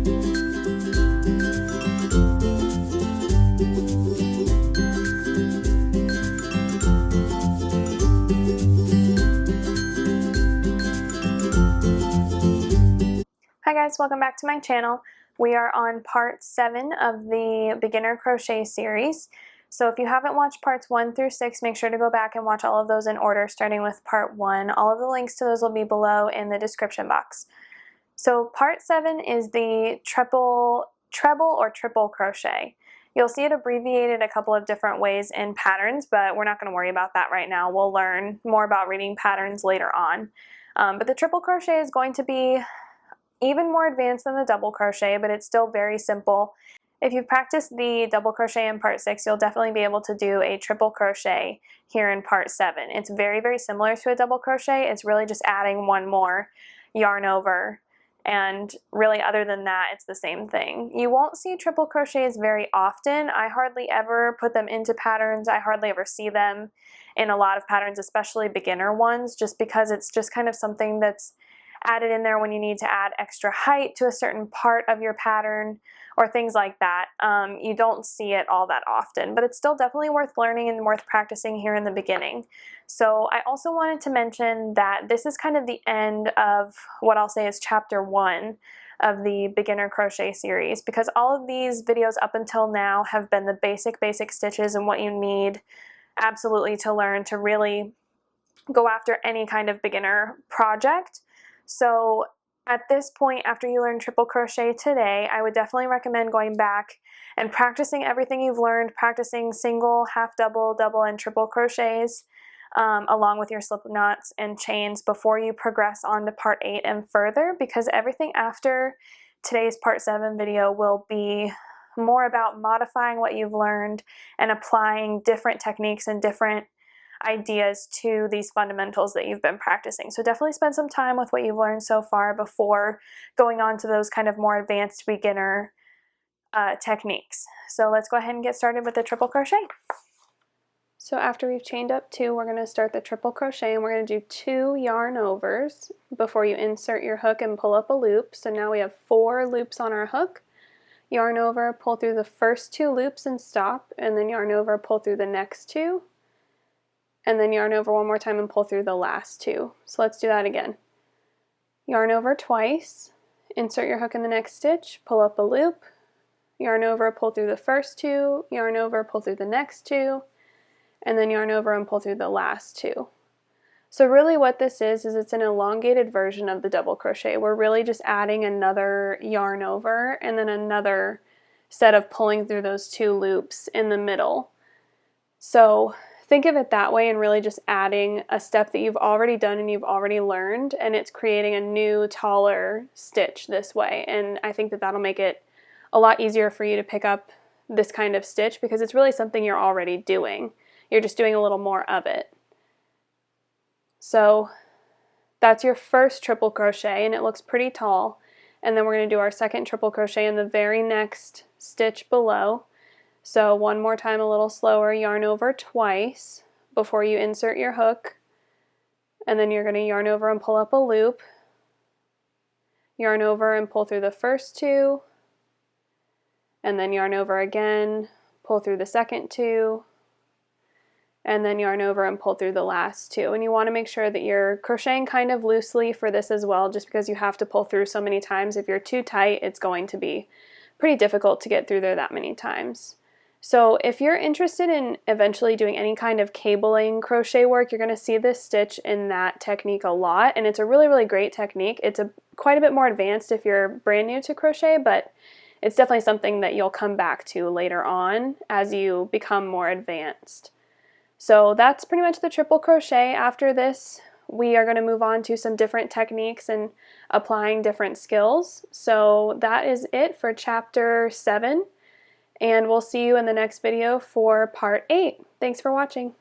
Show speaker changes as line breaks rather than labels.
Hi guys, welcome back to my channel. We are on part 7 of the beginner crochet series. So if you haven't watched parts 1 through 6, make sure to go back and watch all of those in order, starting with part 1. All of the links to those will be below in the description box. So part 7 is the treble or triple crochet. You'll see it abbreviated a couple of different ways in patterns, but we're not going to worry about that right now. We'll learn more about reading patterns later on. But the triple crochet is going to be even more advanced than the double crochet, but it's still very simple. If you've practiced the double crochet in part 6, you'll definitely be able to do a triple crochet here in part 7. It's very, very similar to a double crochet. It's really just adding one more yarn over, and really other than that, it's the same thing. You won't see triple crochets very often. I hardly ever put them into patterns. I hardly ever see them in a lot of patterns, especially beginner ones, just because it's just kind of something that's added in there when you need to add extra height to a certain part of your pattern or things like that. You don't see it all that often, but it's still definitely worth learning and worth practicing here in the beginning. So I also wanted to mention that this is kind of the end of what I'll say is chapter 1 of the beginner crochet series, because all of these videos up until now have been the basic stitches and what you need absolutely to learn to really go after any kind of beginner project. So at this point, after you learn triple crochet today, I would definitely recommend going back and practicing everything you've learned, practicing single, half double, double, and triple crochets, along with your slip knots and chains before you progress on to part 8 and further, because everything after today's part 7 video will be more about modifying what you've learned and applying different techniques and different ideas to these fundamentals that you've been practicing. So definitely spend some time with what you've learned so far before going on to those kind of more advanced beginner techniques. So let's go ahead and get started with the triple crochet. So after we've chained up 2, we're going to start the triple crochet, and we're going to do 2 yarn overs before you insert your hook and pull up a loop. So now we have 4 loops on our hook. Yarn over, pull through the first 2 loops and stop, and then yarn over, pull through the next 2. And then yarn over one more time and pull through the last 2. So let's do that again. Yarn over twice, insert your hook in the next stitch, pull up a loop, yarn over, pull through the first 2, yarn over, pull through the next 2, and then yarn over and pull through the last 2. So really what this is it's an elongated version of the double crochet. We're really just adding another yarn over and then another set of pulling through those 2 loops in the middle. So think of it that way, and really just adding a step that you've already done and you've already learned, and it's creating a new, taller stitch this way. And I think that that'll make it a lot easier for you to pick up this kind of stitch, because it's really something you're already doing. You're just doing a little more of it. So that's your first triple crochet, and it looks pretty tall. And then we're going to do our second triple crochet in the very next stitch below. So one more time, a little slower, yarn over twice before you insert your hook, and then you're going to yarn over and pull up a loop, yarn over and pull through the first 2, and then yarn over again, pull through the second 2, and then yarn over and pull through the last 2. And you want to make sure that you're crocheting kind of loosely for this as well, just because you have to pull through so many times. If you're too tight, it's going to be pretty difficult to get through there that many times. So if you're interested in eventually doing any kind of cabling crochet work, you're going to see this stitch in that technique a lot, and it's a really, really great technique. It's quite a bit more advanced if you're brand new to crochet, but it's definitely something that you'll come back to later on as you become more advanced. So that's pretty much the triple crochet. After this, we are going to move on to some different techniques and applying different skills. So that is it for chapter 7. And we'll see you in the next video for part 8. Thanks for watching.